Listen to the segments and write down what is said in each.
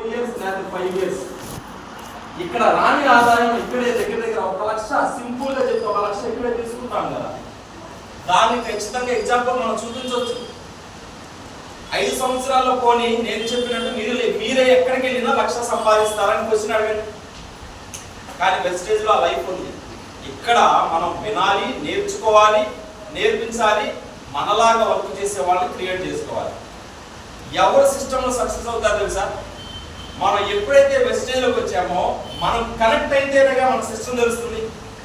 years లేదా 5 years ఇక్కడ రాని ఆదాయం ఇక్కడే దగ్గర 1 లక్ష సింపుల్ గా చెప్తే 1 లక్ష ఇక్కడే తీసుకుంటాం కదా, దాన్ని ఖచ్చితంగా ఎగ్జాంపుల్ మనం చూపించవచ్చు. 5 సంవత్సరాల్లో పోనీ నేను చెప్పినట్టు మీరే ఎక్కడికి వెళ్ళినా 1 లక్ష సంపాదిస్తారని క్వశ్చన్ అడగండి. కానీ వెస్టేజ్ లో లైఫ్ ఉంది. ఇక్కడ మనం వినాలి, నేర్చుకోవాలి, నేర్పించాలి, మనలాగా వర్క్ చేసే వాళ్ళని క్రియేట్ చేసుకోవాలి. ఎవరు సిస్టంలో సక్సెస్ అవుతారు తెలుసా? మనం ఎప్పుడైతే వెస్టేజ్లోకి వచ్చామో మనం కనెక్ట్ అయితేనేగా మన సిస్టమ్ తెలుస్తుంది.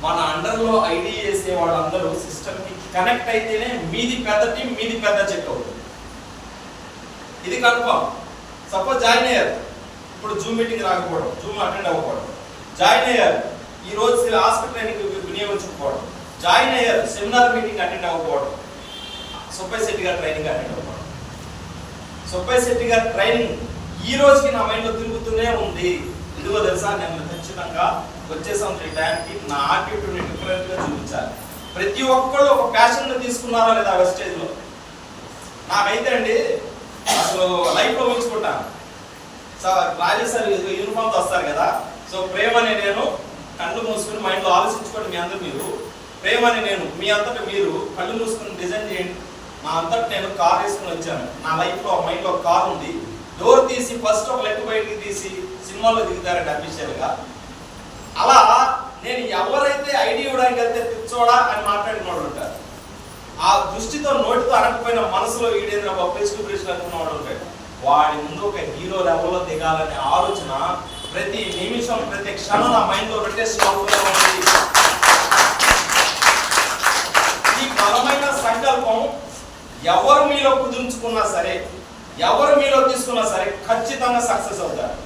మన అండర్లో ఐడి చేసే వాళ్ళందరూ సిస్టమ్కి కనెక్ట్ అయితేనే మీది పెద్ద టీం, మీది పెద్ద చెక్ అవుతుంది. ఇది కన్ఫర్మ్. సపోజ్ జాయిన్ అయ్యారు, ఇప్పుడు జూమ్ మీటింగ్ రాకపోవడం, జూమ్ అటెండ్ అవ్వకపోవడం, జాయిన్ అయ్యారు ఈ రోజు హాస్పిటల్ ట్రైనింగ్ వినియోగించకపోవడం, జాయిన్ అయ్యారు సెమినార్ మీటింగ్ అటెండ్ అవ్వకపోవడం, సుబ్బయ్య శెట్టి గారు ట్రైనింగ్ అటెండ్ అవ్వకపోవడం. సుబ్బయ్య శెట్టి గారు ట్రైనింగ్ ఈ రోజుకి నా మైండ్లో తిరుగుతూనే ఉంది. ఎందుకో తెలుసా? నేను ఖచ్చితంగా వచ్చే సంవత్సరం టైంకి నా యాటిట్యూడ్ని డిఫరెంట్గా చూపించాలి. ప్రతి ఒక్కళ్ళు ఒక ప్యాషన్గా తీసుకున్నారా లేదా వెస్టేజ్లో? నాకైతే అండి అసలు లైఫ్లో ఉంచుకుంటాను. రాజేష్ సార్ యూనిఫామ్తో వస్తారు కదా, సో ప్రేమని నేను కళ్ళు మూసుకుని మైండ్లో ఆలోచించుకోండి. మీ అందరూ మీరు ప్రేమని నేను మీ అంతటా మీరు కళ్ళు మూసుకుని డిజైన్ చేయండి. నా అంతటా నేను కార్ వేసుకుని వచ్చాను. నా లైఫ్లో మైండ్లో కార్ ఉంది. డోర్ తీసి ఫస్ట్ ఒక లెగ్ బయటికి తీసి సినిమాలో దిగుతారండి అఫీషియల్గా. అలా నేను ఎవరైతే ఐడి ఇవ్వడానికి వెళ్తే పిచ్చోడా అని మాట్లాడిన వాడు ఉంటారు. ఆ దృష్టితో నోటితో అనకపోయిన మనసులో ఈడేంద్ర ప్రెస్టు ప్రెస్టు అనుకున్న వాడు ఉంటాడు. వాడి ముందు ఒక హీరో లెవెల్లో దిగాలనే ఆలోచన ప్రతి నిమిషం ప్రతి క్షణం నా మైండ్లో పెట్టేసుకోవాలి. ఈ బలమైన సంకల్పం ఎవరు మీలో కుదుర్చుకున్నా సరే, ఎవరు మీలో తీసుకున్నా సరే ఖచ్చితంగా సక్సెస్ అవుతారు.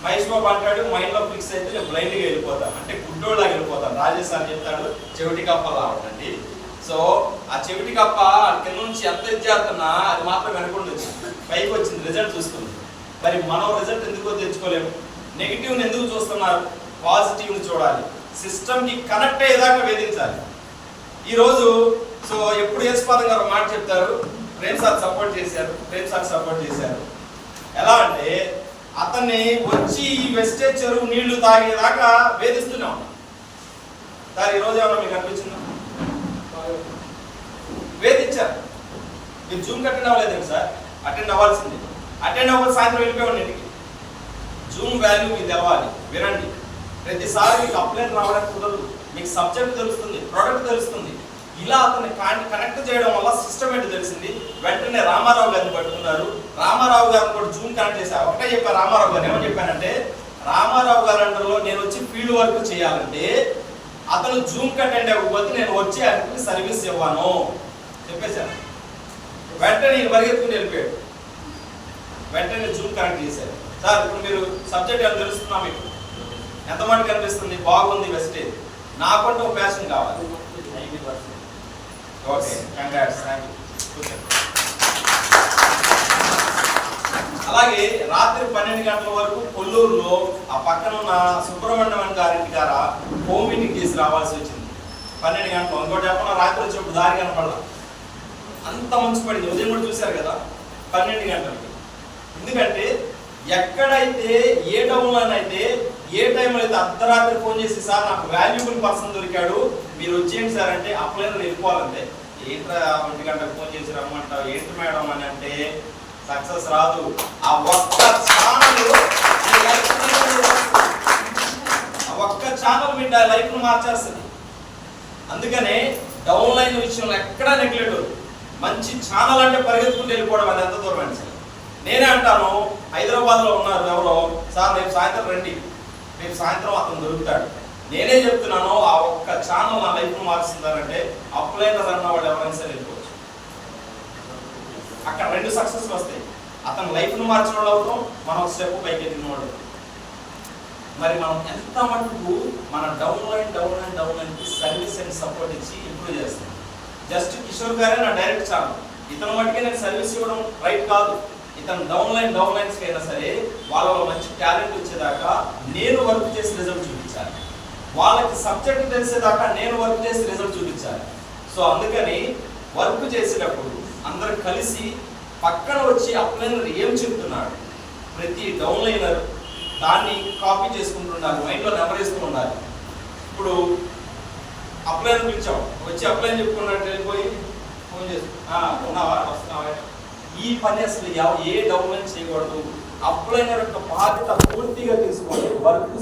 మహేష్ బాబు అంటాడు, మైండ్లో ఫిక్స్ అయితే నేను బ్లైండ్గా వెళ్ళిపోతాను, అంటే గుడ్డోళ్ళగా వెళ్ళిపోతాను. రాజేష్ సార్ చెప్తాడు చెవిటి కప్ప రావటండి. సో ఆ చెవిటి కప్ప కింద నుంచి ఎంత ఇచ్చేస్తున్నా అది మాత్రం వెనకుండా వచ్చింది, పైకి వచ్చింది, రిజల్ట్ చూస్తుంది. మరి మనం రిజల్ట్ ఎందుకో తెచ్చుకోలేము? నెగిటివ్ని ఎందుకు చూస్తున్నారు? పాజిటివ్ని చూడాలి. సిస్టమ్కి కనెక్ట్ అయ్యేదాకా వేధించాలి. ఈరోజు సో ఎప్పుడు యేసుపాదం గారు మాట చెప్తారు, ప్రేమ్ సార్ సపోర్ట్ చేశారు, ప్రేమ్ సార్ సపోర్ట్ చేశారు. ఎలా అంటే అతన్ని వచ్చి ఈ వెస్టేజ్ చెరువు నీళ్లు తాగేదాకా వేధిస్తున్నాం. సార్ ఈరోజు ఏమన్నా మీకు అనిపించిందా? వేధించారు. మీరు జూమ్ అటెండ్ అవ్వలేదు సార్, అటెండ్ అవ్వాల్సింది. అటెండ్ అవ్వాలి, సాయంత్రం వెళ్ళిపోయాడు ఇంటికి. జూమ్ వాల్యూ మీకు తెలవాలి, వినండి. ప్రతిసారి మీకు అప్లైన్ రావడానికి కుదరదు. మీకు సబ్జెక్ట్ తెలుస్తుంది, ప్రోడక్ట్ తెలుస్తుంది. ఇలా అతన్ని కనెక్ట్ చేయడం వల్ల సిస్టమ్ ఏంటి తెలిసింది. వెంటనే రామారావు గారిని పట్టుకున్నారు. రామారావు గారిని కూడా జూమ్ కనెక్ట్ చేశారు. ఒకటే చెప్పారు రామారావు గారు, ఏమని చెప్పానంటే రామారావు గారి అండర్లో నేను వచ్చి ఫీల్డ్ వర్క్ చేయాలంటే అతను జూమ్ అటెండ్ అవ్వకపోతే నేను వచ్చి అతనికి సర్వీస్ ఇవ్వను చెప్పేశాను. వెంటనే నేను పరిగెత్తుకుని వెళ్ళిపోయాడు. వెంటనే జూమ్ కనెక్ట్ చేశారు. సార్ ఇప్పుడు మీరు సబ్జెక్ట్ ఏమైనా తెలుస్తున్నా, మీకు ఎంతమంది కనిపిస్తుంది? బాగుంది వెస్టేజ్. నాకంటూ ఒక ప్యాషన్ కావాలి. Okay, congrats, thank you. అలాగే రాత్రి 12 గంటల వరకు కొల్లూరులో ఆ పక్కన ఉన్న సుబ్రహ్మణ్యం గారింటి గారా హోమ్ మీటింగ్ చేసి రావాల్సి వచ్చింది. 12 గంటలు. ఇంకోటి చెప్పిన రాత్రి వచ్చినప్పుడు దారి కనపడలా, అంత మంచి పడింది. ఉదయం కూడా చూశారు కదా 12 గంటలకి. ఎందుకంటే ఎక్కడైతే ఏ టౌన్లోనైతే ఏ టైంలో అయితే అర్ధరాత్రి ఫోన్ చేసి సార్ నాకు వాల్యుబుల్ పర్సన్ దొరికాడు మీరు వచ్చేయండి సార్ అంటే అప్లైన్ వెళ్ళిపోవాలంటే ఏంట్రా 1 గంటకు ఫోన్ చేసి రమ్మంటావు ఏంటి మేడం అని అంటే సక్సెస్ రాదు. ఆ ఒక్క ఛానల్ మీ లైఫ్ను మార్చేస్తుంది. అందుకనే డౌన్ లైన్ విషయంలో ఎక్కడా నెగ్లెక్ట్. మంచి ఛానల్ అంటే పరిగెత్తుకుంటూ వెళ్ళిపోవడం, అది ఎంత దూరం అని. నేనే అంటాను, హైదరాబాద్లో ఉన్నారు ఎవరో, సార్ రేపు సాయంత్రం రండి, రేపు సాయంత్రం అతను దొరుకుతాడు. నేనే చెప్తున్నాను, ఆ ఒక్క ఛానల్ నా లైఫ్ను మార్చుతుందంటే అప్లైనర్ అన్న వాళ్ళు ఎవరైనా సరే వెళ్ళిపోవచ్చు. అక్కడ 2 సక్సెస్ వస్తాయి. అతను లైఫ్ను మార్చిన వాళ్ళు అవుతాం, మనం స్టెప్ పైకి ఎదిగిన వాళ్ళు. మరి మనం ఎంత మటుకు మన డౌన్ లైన్కి సర్వీస్ అండ్ సపోర్ట్ ఇచ్చి ఇంప్రూవ్ చేస్తాం. జస్ట్ కిషోర్ గారే నా డైరెక్ట్ ఛానల్, ఇతను మటుకే నేను సర్వీస్ ఇవ్వడం రైట్ కాదు. ఇతను డౌన్ లైన్స్కి అయినా సరే వాళ్ళలో మంచి టాలెంట్ వచ్చేదాకా నేను వర్క్ చేసి రిజల్ట్ చూపించాలి. వాళ్ళకి సబ్జెక్ట్ తెలిసేదాకా నేను వర్క్ చేసి రిజల్ట్ చూపించాలి. సో అందుకని వర్క్ చేసేటప్పుడు అందరూ కలిసి పక్కన వచ్చి అప్లైనర్ ఏం చెప్తున్నాడు, ప్రతి డౌన్లైనర్ దాన్ని కాపీ చేసుకుంటూ ఉండాలి, మైండ్లో నెంబర్ వేస్తూ ఉండాలి. ఇప్పుడు అప్లైన్ పిలిచాం, వచ్చి అప్లైన్ చెప్పుకున్నట్టు వెళ్ళిపోయి ఫోన్ చేసి ఉన్నావా వస్తున్నావా, ఈ పని అసలు ఏ డౌన్లైన్ చేయకూడదు. అప్లైనర్ యొక్క బాధ్యత పూర్తిగా తీసుకోవాలి. వర్క్